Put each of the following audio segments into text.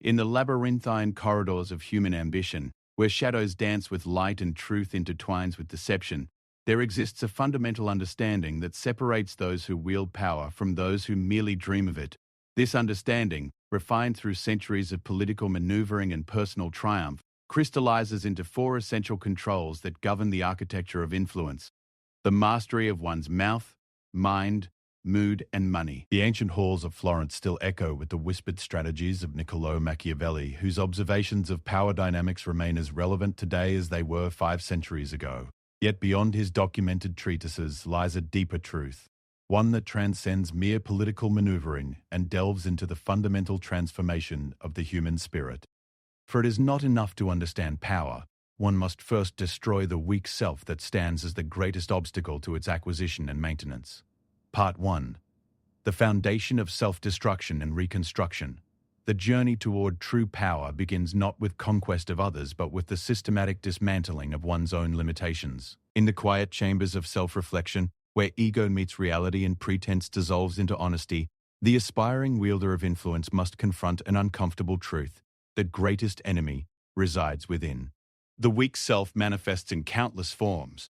In the labyrinthine corridors of human ambition, where shadows dance with light and truth intertwines with deception, there exists a fundamental understanding that separates those who wield power from those who merely dream of it. This understanding, refined through centuries of political maneuvering and personal triumph, crystallizes into four essential controls that govern the architecture of influence: the mastery of one's mouth, mind, mood, and money. The ancient halls of Florence still echo with the whispered strategies of Niccolò Machiavelli, whose observations of power dynamics remain as relevant today as they were 5 centuries ago. Yet beyond his documented treatises lies a deeper truth, one that transcends mere political maneuvering and delves into the fundamental transformation of the human spirit. For it is not enough to understand power. One must first destroy the weak self that stands as the greatest obstacle to its acquisition and maintenance. Part 1. The foundation of self-destruction and reconstruction. The journey toward true power begins not with conquest of others but with the systematic dismantling of one's own limitations. In the quiet chambers of self-reflection, where ego meets reality and pretense dissolves into honesty, the aspiring wielder of influence must confront an uncomfortable truth: the greatest enemy resides within. The weak self manifests in countless forms.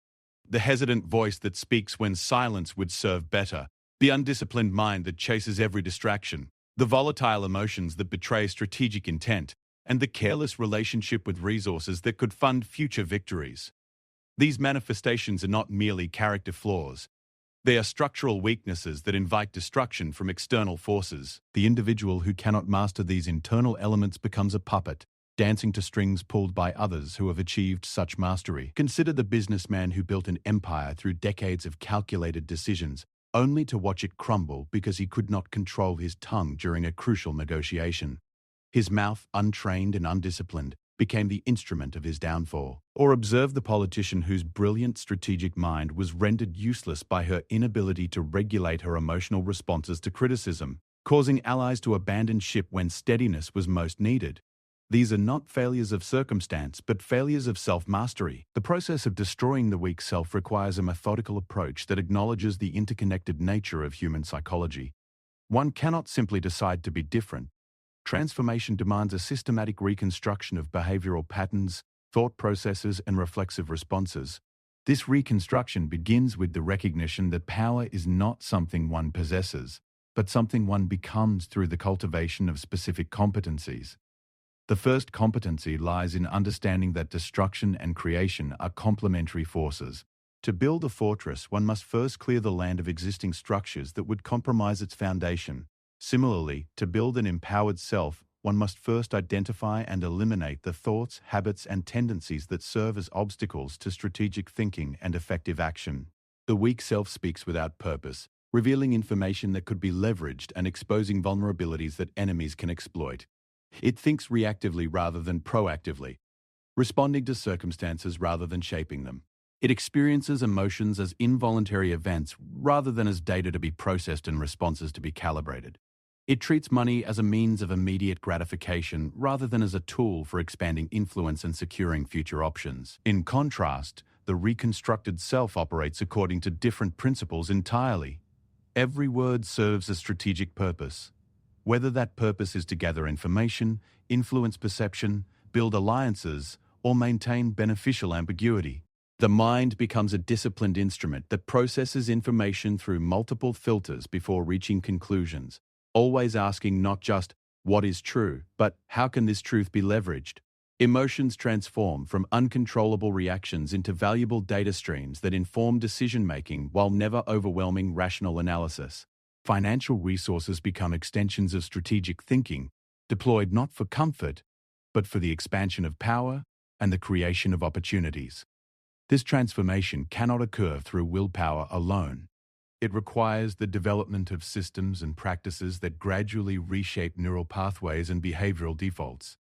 The hesitant voice that speaks when silence would serve better, the undisciplined mind that chases every distraction, the volatile emotions that betray strategic intent, and the careless relationship with resources that could fund future victories. These manifestations are not merely character flaws. They are structural weaknesses that invite destruction from external forces. The individual who cannot master these internal elements becomes a puppet, dancing to strings pulled by others who have achieved such mastery. Consider the businessman who built an empire through decades of calculated decisions, only to watch it crumble because he could not control his tongue during a crucial negotiation. His mouth, untrained and undisciplined, became the instrument of his downfall. Or observe the politician whose brilliant strategic mind was rendered useless by her inability to regulate her emotional responses to criticism, causing allies to abandon ship when steadiness was most needed. These are not failures of circumstance, but failures of self-mastery. The process of destroying the weak self requires a methodical approach that acknowledges the interconnected nature of human psychology. One cannot simply decide to be different. Transformation demands a systematic reconstruction of behavioral patterns, thought processes, and reflexive responses. This reconstruction begins with the recognition that power is not something one possesses, but something one becomes through the cultivation of specific competencies. The first competency lies in understanding that destruction and creation are complementary forces. To build a fortress, one must first clear the land of existing structures that would compromise its foundation. Similarly, to build an empowered self, one must first identify and eliminate the thoughts, habits, and tendencies that serve as obstacles to strategic thinking and effective action. The weak self speaks without purpose, revealing information that could be leveraged and exposing vulnerabilities that enemies can exploit. It thinks reactively rather than proactively, responding to circumstances rather than shaping them. It experiences emotions as involuntary events rather than as data to be processed and responses to be calibrated. It treats money as a means of immediate gratification rather than as a tool for expanding influence and securing future options. In contrast, the reconstructed self operates according to different principles entirely. Every word serves a strategic purpose. Whether that purpose is to gather information, influence perception, build alliances, or maintain beneficial ambiguity. The mind becomes a disciplined instrument that processes information through multiple filters before reaching conclusions, always asking not just what is true, but how can this truth be leveraged? Emotions transform from uncontrollable reactions into valuable data streams that inform decision-making while never overwhelming rational analysis. Financial resources become extensions of strategic thinking, deployed not for comfort, but for the expansion of power and the creation of opportunities. This transformation cannot occur through willpower alone. It requires the development of systems and practices that gradually reshape neural pathways and behavioral defaults.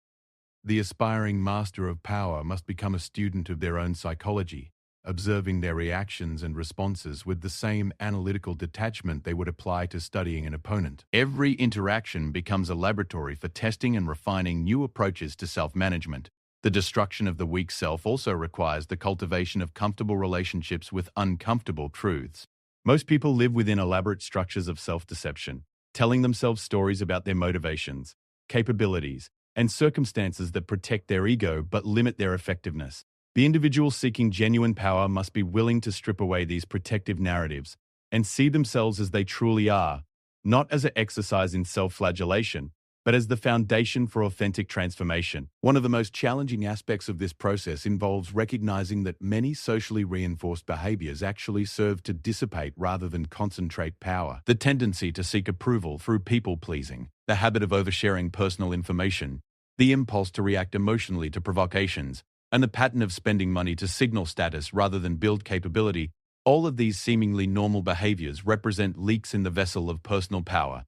The aspiring master of power must become a student of their own psychology, observing their reactions and responses with the same analytical detachment they would apply to studying an opponent. Every interaction becomes a laboratory for testing and refining new approaches to self-management. The destruction of the weak self also requires the cultivation of comfortable relationships with uncomfortable truths. Most people live within elaborate structures of self-deception, telling themselves stories about their motivations, capabilities, and circumstances that protect their ego but limit their effectiveness. The individual seeking genuine power must be willing to strip away these protective narratives and see themselves as they truly are, not as an exercise in self-flagellation, but as the foundation for authentic transformation. One of the most challenging aspects of this process involves recognizing that many socially reinforced behaviors actually serve to dissipate rather than concentrate power. The tendency to seek approval through people-pleasing, the habit of oversharing personal information, the impulse to react emotionally to provocations, and the pattern of spending money to signal status rather than build capability, all of these seemingly normal behaviors represent leaks in the vessel of personal power.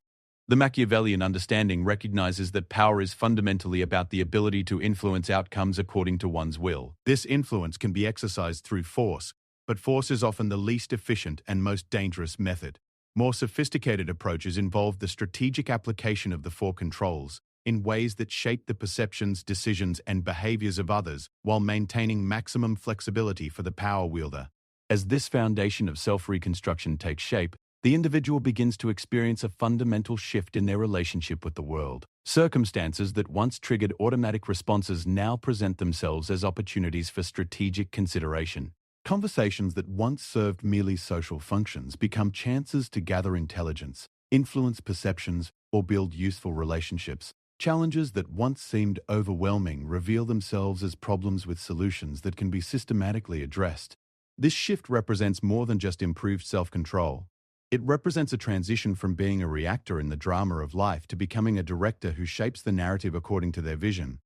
The Machiavellian understanding recognizes that power is fundamentally about the ability to influence outcomes according to one's will. This influence can be exercised through force, but force is often the least efficient and most dangerous method. More sophisticated approaches involve the strategic application of the four controls in ways that shape the perceptions, decisions, and behaviors of others while maintaining maximum flexibility for the power wielder. As this foundation of self-reconstruction takes shape, the individual begins to experience a fundamental shift in their relationship with the world. Circumstances that once triggered automatic responses now present themselves as opportunities for strategic consideration. Conversations that once served merely social functions become chances to gather intelligence, influence perceptions, or build useful relationships. Challenges that once seemed overwhelming reveal themselves as problems with solutions that can be systematically addressed. This shift represents more than just improved self-control. It represents a transition from being a reactor in the drama of life to becoming a director who shapes the narrative according to their vision.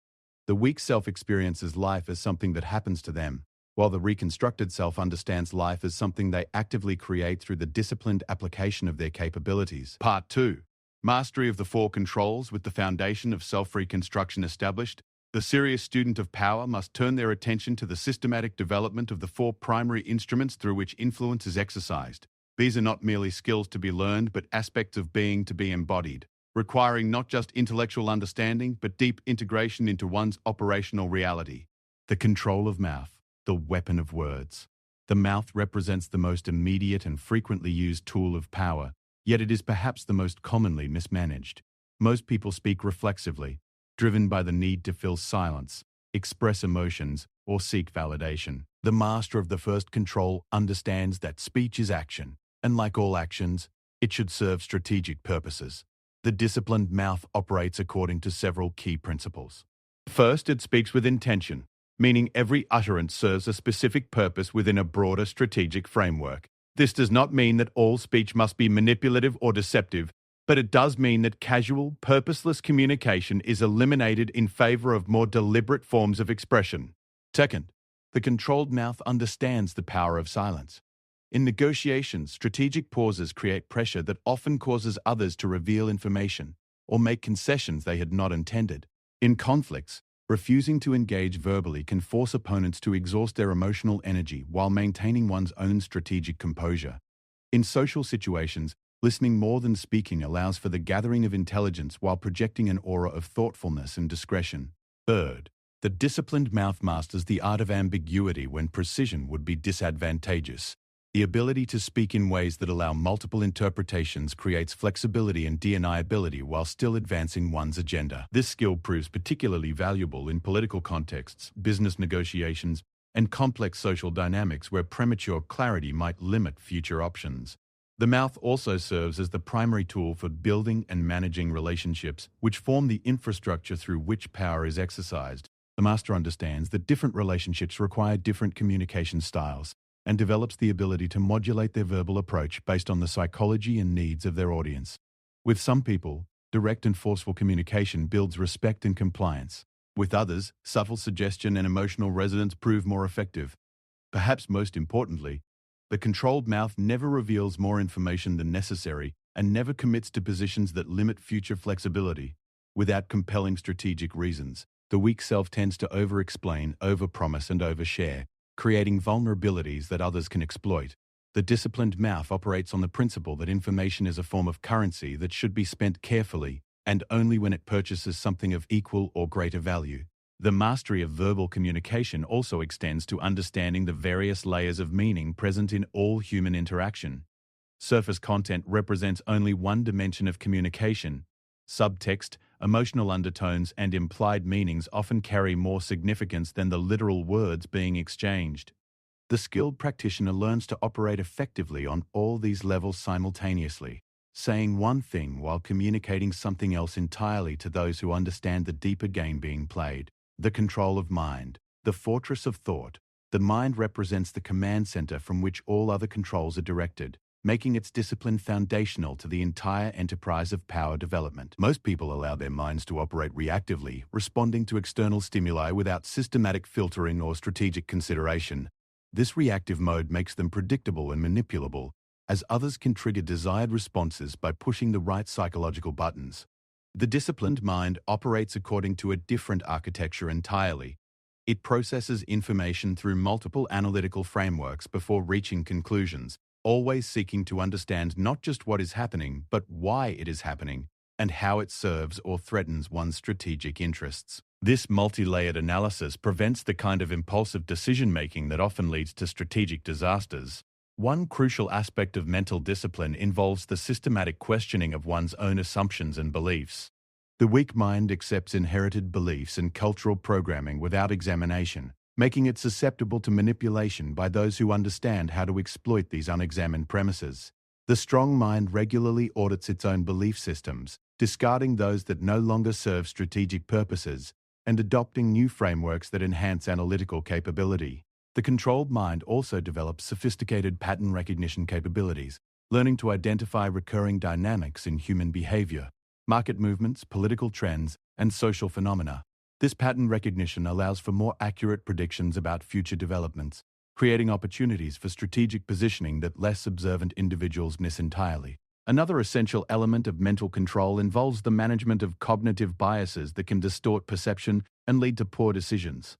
The weak self experiences life as something that happens to them, while the reconstructed self understands life as something they actively create through the disciplined application of their capabilities. Part 2. Mastery of the four controls. With the foundation of self-reconstruction established, the serious student of power must turn their attention to the systematic development of the four primary instruments through which influence is exercised. These are not merely skills to be learned, but aspects of being to be embodied, requiring not just intellectual understanding, but deep integration into one's operational reality. The control of mouth, the weapon of words. The mouth represents the most immediate and frequently used tool of power, yet it is perhaps the most commonly mismanaged. Most people speak reflexively, driven by the need to fill silence, express emotions, or seek validation. The master of the first control understands that speech is action, and like all actions, it should serve strategic purposes. The disciplined mouth operates according to several key principles. First, it speaks with intention, meaning every utterance serves a specific purpose within a broader strategic framework. This does not mean that all speech must be manipulative or deceptive, but it does mean that casual, purposeless communication is eliminated in favor of more deliberate forms of expression. Second, the controlled mouth understands the power of silence. In negotiations, strategic pauses create pressure that often causes others to reveal information or make concessions they had not intended. In conflicts, refusing to engage verbally can force opponents to exhaust their emotional energy while maintaining one's own strategic composure. In social situations, listening more than speaking allows for the gathering of intelligence while projecting an aura of thoughtfulness and discretion. Third, the disciplined mouth masters the art of ambiguity when precision would be disadvantageous. The ability to speak in ways that allow multiple interpretations creates flexibility and deniability while still advancing one's agenda. This skill proves particularly valuable in political contexts, business negotiations, and complex social dynamics where premature clarity might limit future options. The mouth also serves as the primary tool for building and managing relationships, which form the infrastructure through which power is exercised. The master understands that different relationships require different communication styles, and develops the ability to modulate their verbal approach based on the psychology and needs of their audience. With some people, direct and forceful communication builds respect and compliance. With others, subtle suggestion and emotional resonance prove more effective. Perhaps most importantly, the controlled mouth never reveals more information than necessary and never commits to positions that limit future flexibility. Without compelling strategic reasons, the weak self tends to over-explain, over-promise, and overshare, creating vulnerabilities that others can exploit. The disciplined mouth operates on the principle that information is a form of currency that should be spent carefully and only when it purchases something of equal or greater value. The mastery of verbal communication also extends to understanding the various layers of meaning present in all human interaction. Surface content represents only one dimension of communication. Subtext, emotional undertones and implied meanings often carry more significance than the literal words being exchanged. The skilled practitioner learns to operate effectively on all these levels simultaneously, saying one thing while communicating something else entirely to those who understand the deeper game being played. The control of mind, the fortress of thought. The mind represents the command center from which all other controls are directed, making its discipline foundational to the entire enterprise of power development. Most people allow their minds to operate reactively, responding to external stimuli without systematic filtering or strategic consideration. This reactive mode makes them predictable and manipulable, as others can trigger desired responses by pushing the right psychological buttons. The disciplined mind operates according to a different architecture entirely. It processes information through multiple analytical frameworks before reaching conclusions, always seeking to understand not just what is happening, but why it is happening, and how it serves or threatens one's strategic interests. This multi-layered analysis prevents the kind of impulsive decision-making that often leads to strategic disasters. One crucial aspect of mental discipline involves the systematic questioning of one's own assumptions and beliefs. The weak mind accepts inherited beliefs and cultural programming without examination, making it susceptible to manipulation by those who understand how to exploit these unexamined premises. The strong mind regularly audits its own belief systems, discarding those that no longer serve strategic purposes, and adopting new frameworks that enhance analytical capability. The controlled mind also develops sophisticated pattern recognition capabilities, learning to identify recurring dynamics in human behavior, market movements, political trends, and social phenomena. This pattern recognition allows for more accurate predictions about future developments, creating opportunities for strategic positioning that less observant individuals miss entirely. Another essential element of mental control involves the management of cognitive biases that can distort perception and lead to poor decisions.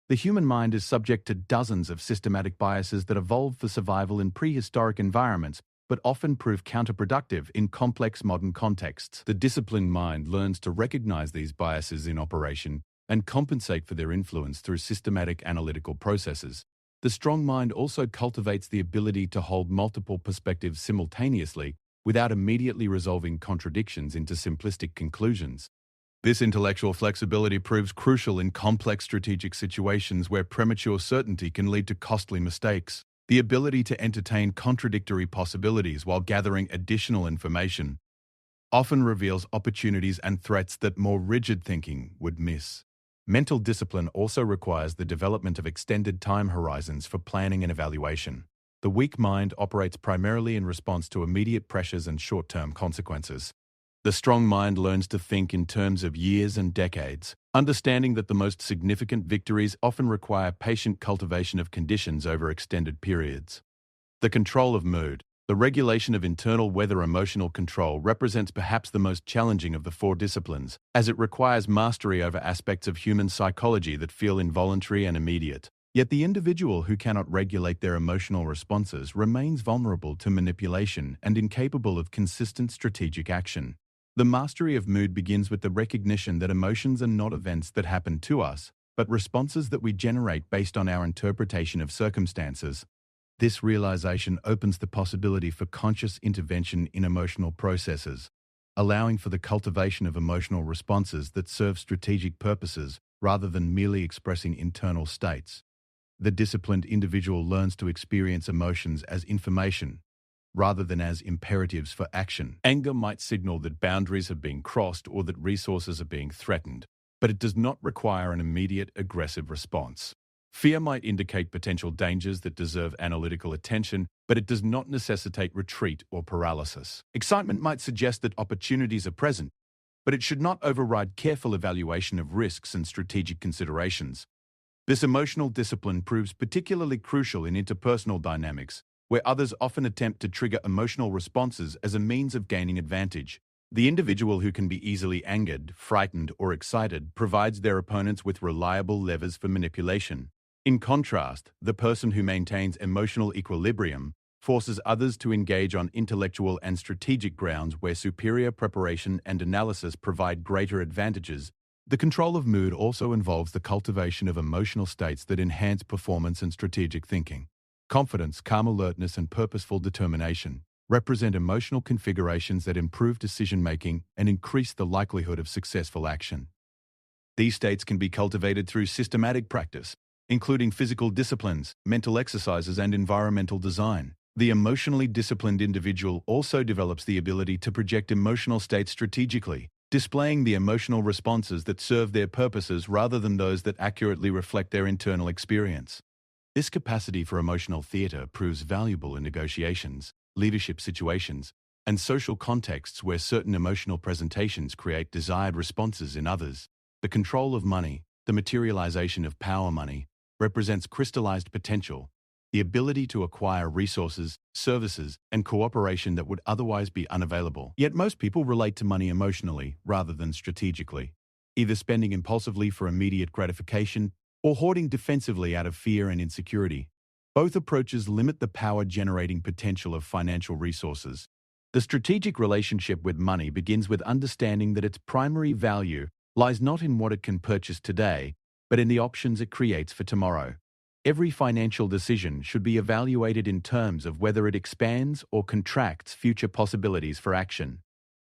The human mind is subject to dozens of systematic biases that evolved for survival in prehistoric environments, but often prove counterproductive in complex modern contexts. The disciplined mind learns to recognize these biases in operation and compensate for their influence through systematic analytical processes. The strong mind also cultivates the ability to hold multiple perspectives simultaneously without immediately resolving contradictions into simplistic conclusions. This intellectual flexibility proves crucial in complex strategic situations where premature certainty can lead to costly mistakes. The ability to entertain contradictory possibilities while gathering additional information often reveals opportunities and threats that more rigid thinking would miss. Mental discipline also requires the development of extended time horizons for planning and evaluation. The weak mind operates primarily in response to immediate pressures and short-term consequences. The strong mind learns to think in terms of years and decades, understanding that the most significant victories often require patient cultivation of conditions over extended periods. The control of mood, the regulation of internal whether emotional control represents perhaps the most challenging of the four disciplines, as it requires mastery over aspects of human psychology that feel involuntary and immediate. Yet the individual who cannot regulate their emotional responses remains vulnerable to manipulation and incapable of consistent strategic action. The mastery of mood begins with the recognition that emotions are not events that happen to us, but responses that we generate based on our interpretation of circumstances. This realization opens the possibility for conscious intervention in emotional processes, allowing for the cultivation of emotional responses that serve strategic purposes rather than merely expressing internal states. The disciplined individual learns to experience emotions as information, rather than as imperatives for action. Anger might signal that boundaries have been crossed or that resources are being threatened, but it does not require an immediate aggressive response. Fear might indicate potential dangers that deserve analytical attention, but it does not necessitate retreat or paralysis. Excitement might suggest that opportunities are present, but it should not override careful evaluation of risks and strategic considerations. This emotional discipline proves particularly crucial in interpersonal dynamics, where others often attempt to trigger emotional responses as a means of gaining advantage. The individual who can be easily angered, frightened, or excited provides their opponents with reliable levers for manipulation. In contrast, the person who maintains emotional equilibrium forces others to engage on intellectual and strategic grounds where superior preparation and analysis provide greater advantages. The control of mood also involves the cultivation of emotional states that enhance performance and strategic thinking. Confidence, calm alertness, and purposeful determination. represent emotional configurations that improve decision-making and increase the likelihood of successful action. These states can be cultivated through systematic practice, including physical disciplines, mental exercises, and environmental design. The emotionally disciplined individual also develops the ability to project emotional states strategically, displaying the emotional responses that serve their purposes rather than those that accurately reflect their internal experience. This capacity for emotional theater proves valuable in negotiations, leadership situations, and social contexts where certain emotional presentations create desired responses in others. The control of money, the materialization of power money, represents crystallized potential, the ability to acquire resources, services, and cooperation that would otherwise be unavailable. Yet most people relate to money emotionally rather than strategically, either spending impulsively for immediate gratification or hoarding defensively out of fear and insecurity. Both approaches limit the power-generating potential of financial resources. The strategic relationship with money begins with understanding that its primary value lies not in what it can purchase today, but in the options it creates for tomorrow. Every financial decision should be evaluated in terms of whether it expands or contracts future possibilities for action.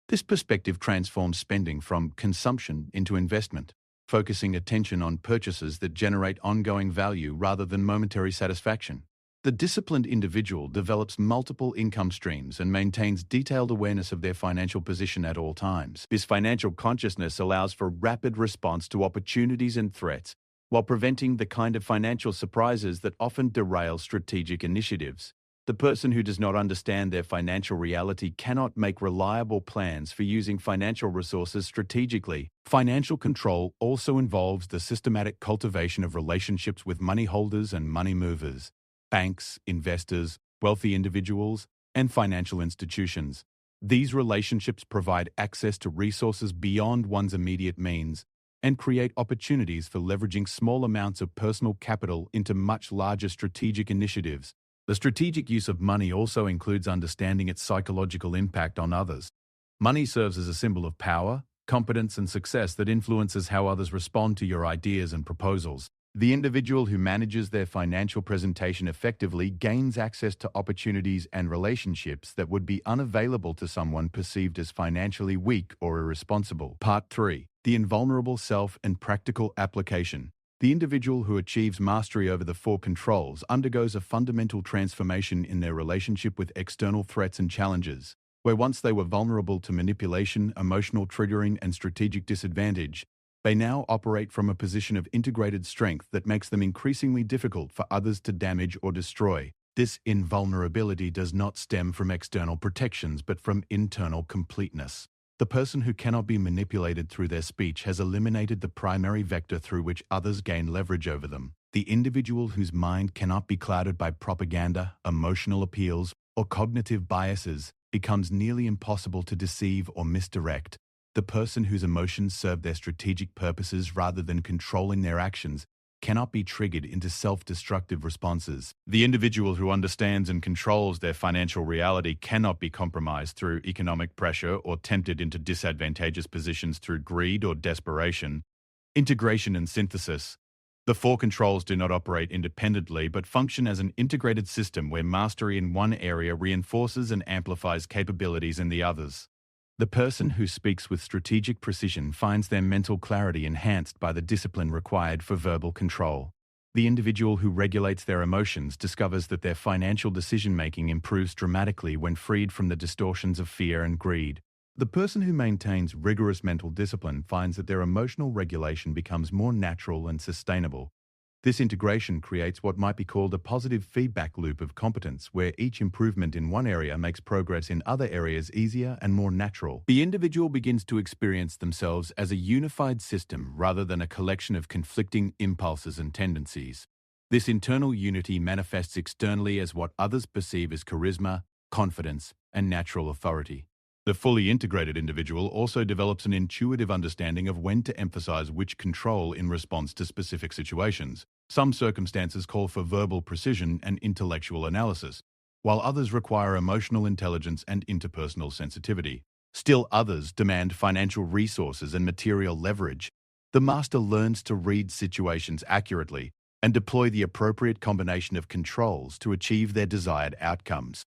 This perspective transforms spending from consumption into investment, focusing attention on purchases that generate ongoing value rather than momentary satisfaction. The disciplined individual develops multiple income streams and maintains detailed awareness of their financial position at all times. This financial consciousness allows for rapid response to opportunities and threats, while preventing the kind of financial surprises that often derail strategic initiatives. The person who does not understand their financial reality cannot make reliable plans for using financial resources strategically. Financial control also involves the systematic cultivation of relationships with money holders and money movers, banks, investors, wealthy individuals, and financial institutions. These relationships provide access to resources beyond one's immediate means and create opportunities for leveraging small amounts of personal capital into much larger strategic initiatives. The strategic use of money also includes understanding its psychological impact on others. Money serves as a symbol of power, competence, and success that influences how others respond to your ideas and proposals. The individual who manages their financial presentation effectively gains access to opportunities and relationships that would be unavailable to someone perceived as financially weak or irresponsible. Part 3. The invulnerable self and practical application. The individual who achieves mastery over the 4 controls undergoes a fundamental transformation in their relationship with external threats and challenges. Where once they were vulnerable to manipulation, emotional triggering, and strategic disadvantage, they now operate from a position of integrated strength that makes them increasingly difficult for others to damage or destroy. This invulnerability does not stem from external protections but from internal completeness. The person who cannot be manipulated through their speech has eliminated the primary vector through which others gain leverage over them. The individual whose mind cannot be clouded by propaganda, emotional appeals, or cognitive biases becomes nearly impossible to deceive or misdirect. The person whose emotions serve their strategic purposes rather than controlling their actions cannot be triggered into self-destructive responses. The individual who understands and controls their financial reality cannot be compromised through economic pressure or tempted into disadvantageous positions through greed or desperation. Integration and synthesis. The 4 controls do not operate independently but function as an integrated system where mastery in one area reinforces and amplifies capabilities in the others. The person who speaks with strategic precision finds their mental clarity enhanced by the discipline required for verbal control. The individual who regulates their emotions discovers that their financial decision-making improves dramatically when freed from the distortions of fear and greed. The person who maintains rigorous mental discipline finds that their emotional regulation becomes more natural and sustainable. This integration creates what might be called a positive feedback loop of competence, where each improvement in one area makes progress in other areas easier and more natural. The individual begins to experience themselves as a unified system rather than a collection of conflicting impulses and tendencies. This internal unity manifests externally as what others perceive as charisma, confidence, and natural authority. The fully integrated individual also develops an intuitive understanding of when to emphasize which control in response to specific situations. Some circumstances call for verbal precision and intellectual analysis, while others require emotional intelligence and interpersonal sensitivity. Still others demand financial resources and material leverage. The master learns to read situations accurately and deploy the appropriate combination of controls to achieve their desired outcomes.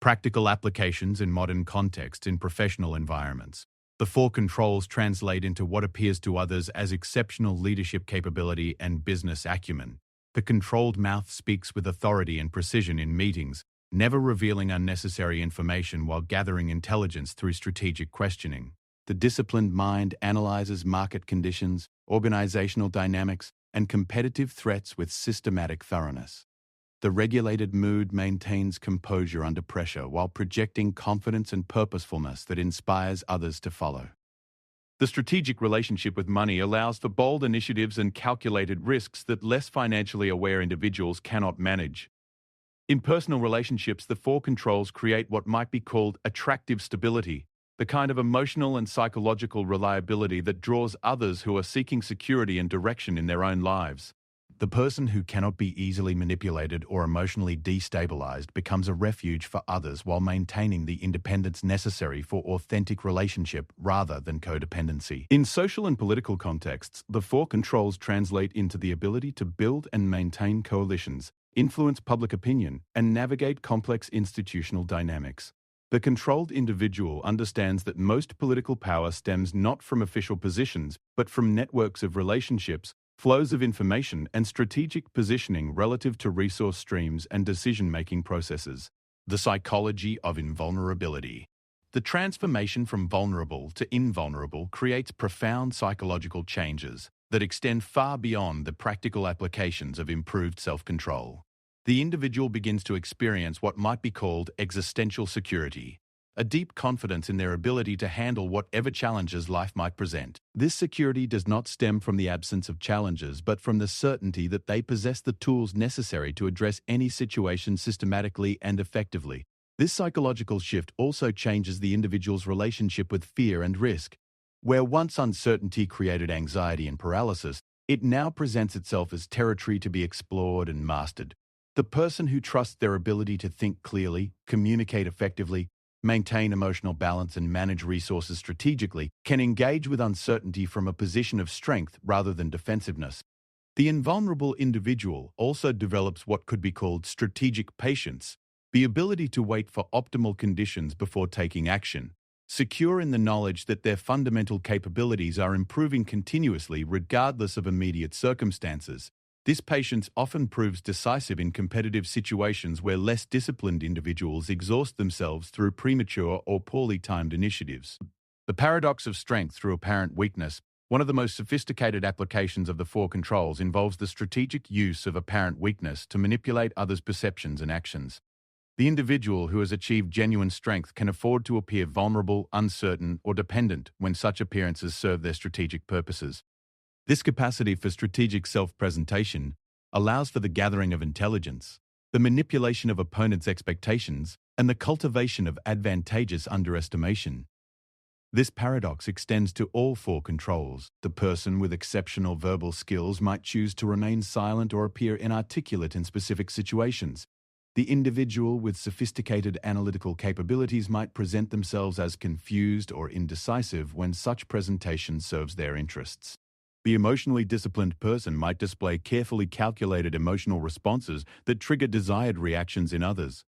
Practical applications in modern contexts in professional environments. The four controls translate into what appears to others as exceptional leadership capability and business acumen. The controlled mouth speaks with authority and precision in meetings, never revealing unnecessary information while gathering intelligence through strategic questioning. The disciplined mind analyzes market conditions, organizational dynamics, and competitive threats with systematic thoroughness. The regulated mood maintains composure under pressure while projecting confidence and purposefulness that inspires others to follow. The strategic relationship with money allows for bold initiatives and calculated risks that less financially aware individuals cannot manage. In personal relationships, the four controls create what might be called attractive stability, the kind of emotional and psychological reliability that draws others who are seeking security and direction in their own lives. The person who cannot be easily manipulated or emotionally destabilized becomes a refuge for others while maintaining the independence necessary for authentic relationship rather than codependency. In social and political contexts, the four controls translate into the ability to build and maintain coalitions, influence public opinion, and navigate complex institutional dynamics. The controlled individual understands that most political power stems not from official positions, but from networks of relationships, flows of information, and strategic positioning relative to resource streams and decision-making processes. The psychology of invulnerability. The transformation from vulnerable to invulnerable creates profound psychological changes that extend far beyond the practical applications of improved self-control. The individual begins to experience what might be called existential security, a deep confidence in their ability to handle whatever challenges life might present. This security does not stem from the absence of challenges, but from the certainty that they possess the tools necessary to address any situation systematically and effectively. This psychological shift also changes the individual's relationship with fear and risk. Where once uncertainty created anxiety and paralysis, it now presents itself as territory to be explored and mastered. The person who trusts their ability to think clearly, communicate effectively, maintain emotional balance, and manage resources strategically can engage with uncertainty from a position of strength rather than defensiveness. The invulnerable individual also develops what could be called strategic patience, the ability to wait for optimal conditions before taking action, secure in the knowledge that their fundamental capabilities are improving continuously regardless of immediate circumstances. This patience often proves decisive in competitive situations where less disciplined individuals exhaust themselves through premature or poorly timed initiatives. The paradox of strength through apparent weakness. One of the most sophisticated applications of the four controls involves the strategic use of apparent weakness to manipulate others' perceptions and actions. The individual who has achieved genuine strength can afford to appear vulnerable, uncertain, or dependent when such appearances serve their strategic purposes. This capacity for strategic self-presentation allows for the gathering of intelligence, the manipulation of opponents' expectations, and the cultivation of advantageous underestimation. This paradox extends to all four controls. The person with exceptional verbal skills might choose to remain silent or appear inarticulate in specific situations. The individual with sophisticated analytical capabilities might present themselves as confused or indecisive when such presentation serves their interests. The emotionally disciplined person might display carefully calculated emotional responses that trigger desired reactions in others.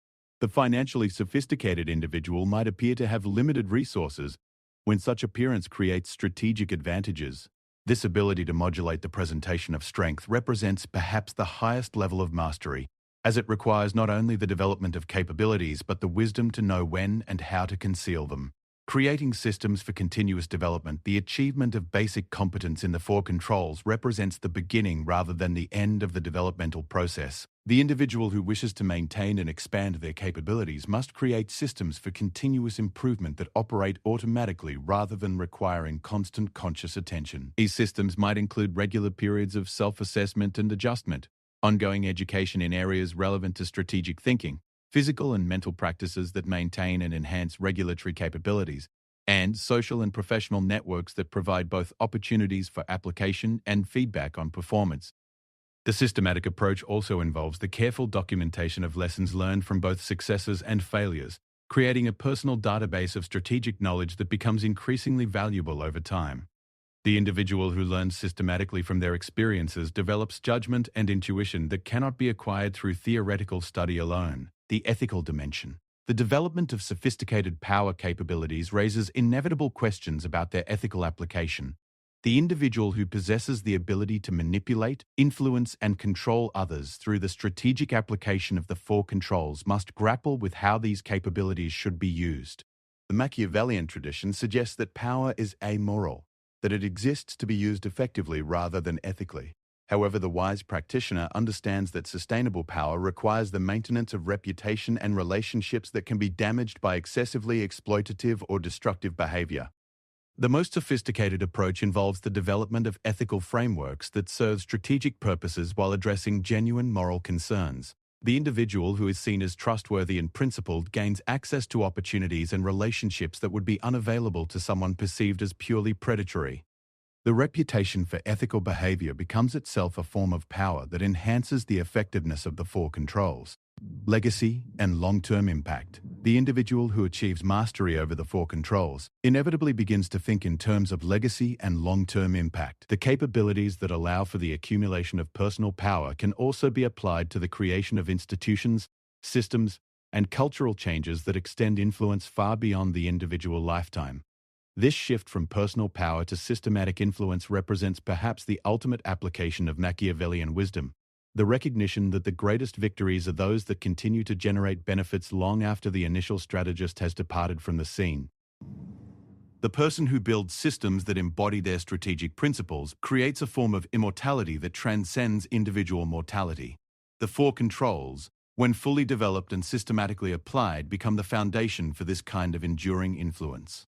The financially sophisticated individual might appear to have limited resources when such appearance creates strategic advantages. This ability to modulate the presentation of strength represents perhaps the highest level of mastery, as it requires not only the development of capabilities but the wisdom to know when and how to conceal them. Creating systems for continuous development. The achievement of basic competence in the four controls represents the beginning rather than the end of the developmental process. The individual who wishes to maintain and expand their capabilities must create systems for continuous improvement that operate automatically rather than requiring constant conscious attention. These systems might include regular periods of self-assessment and adjustment, ongoing education in areas relevant to strategic thinking, physical and mental practices that maintain and enhance regulatory capabilities, and social and professional networks that provide both opportunities for application and feedback on performance. The systematic approach also involves the careful documentation of lessons learned from both successes and failures, creating a personal database of strategic knowledge that becomes increasingly valuable over time. The individual who learns systematically from their experiences develops judgment and intuition that cannot be acquired through theoretical study alone. The ethical dimension. The development of sophisticated power capabilities raises inevitable questions about their ethical application. The individual who possesses the ability to manipulate, influence, and control others through the strategic application of the four controls must grapple with how these capabilities should be used. The Machiavellian tradition suggests that power is amoral, that it exists to be used effectively rather than ethically. However, the wise practitioner understands that sustainable power requires the maintenance of reputation and relationships that can be damaged by excessively exploitative or destructive behavior. The most sophisticated approach involves the development of ethical frameworks that serve strategic purposes while addressing genuine moral concerns. The individual who is seen as trustworthy and principled gains access to opportunities and relationships that would be unavailable to someone perceived as purely predatory. The reputation for ethical behavior becomes itself a form of power that enhances the effectiveness of the four controls. Legacy and long-term impact. The individual who achieves mastery over the four controls inevitably begins to think in terms of legacy and long-term impact. The capabilities that allow for the accumulation of personal power can also be applied to the creation of institutions, systems, and cultural changes that extend influence far beyond the individual lifetime. This shift from personal power to systematic influence represents perhaps the ultimate application of Machiavellian wisdom, the recognition that the greatest victories are those that continue to generate benefits long after the initial strategist has departed from the scene. The person who builds systems that embody their strategic principles creates a form of immortality that transcends individual mortality. The four controls, when fully developed and systematically applied, become the foundation for this kind of enduring influence.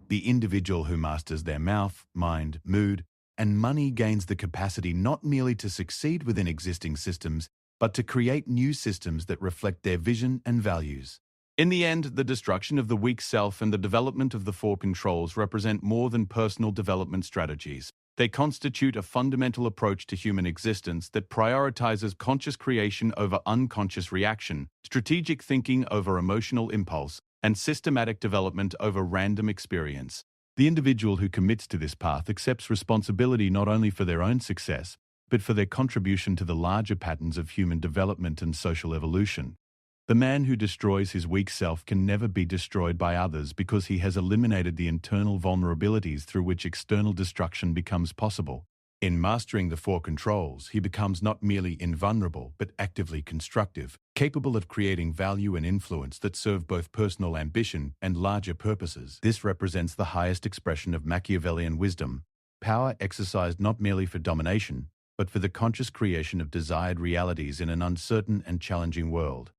The individual who masters their mouth, mind, mood, and money gains the capacity not merely to succeed within existing systems, but to create new systems that reflect their vision and values. In the end, the destruction of the weak self and the development of the four controls represent more than personal development strategies. They constitute a fundamental approach to human existence that prioritizes conscious creation over unconscious reaction, strategic thinking over emotional impulse, and systematic development over random experience. The individual who commits to this path accepts responsibility not only for their own success, but for their contribution to the larger patterns of human development and social evolution. The man who destroys his weak self can never be destroyed by others because he has eliminated the internal vulnerabilities through which external destruction becomes possible. In mastering the four controls, he becomes not merely invulnerable, but actively constructive, capable of creating value and influence that serve both personal ambition and larger purposes. This represents the highest expression of Machiavellian wisdom, power exercised not merely for domination, but for the conscious creation of desired realities in an uncertain and challenging world.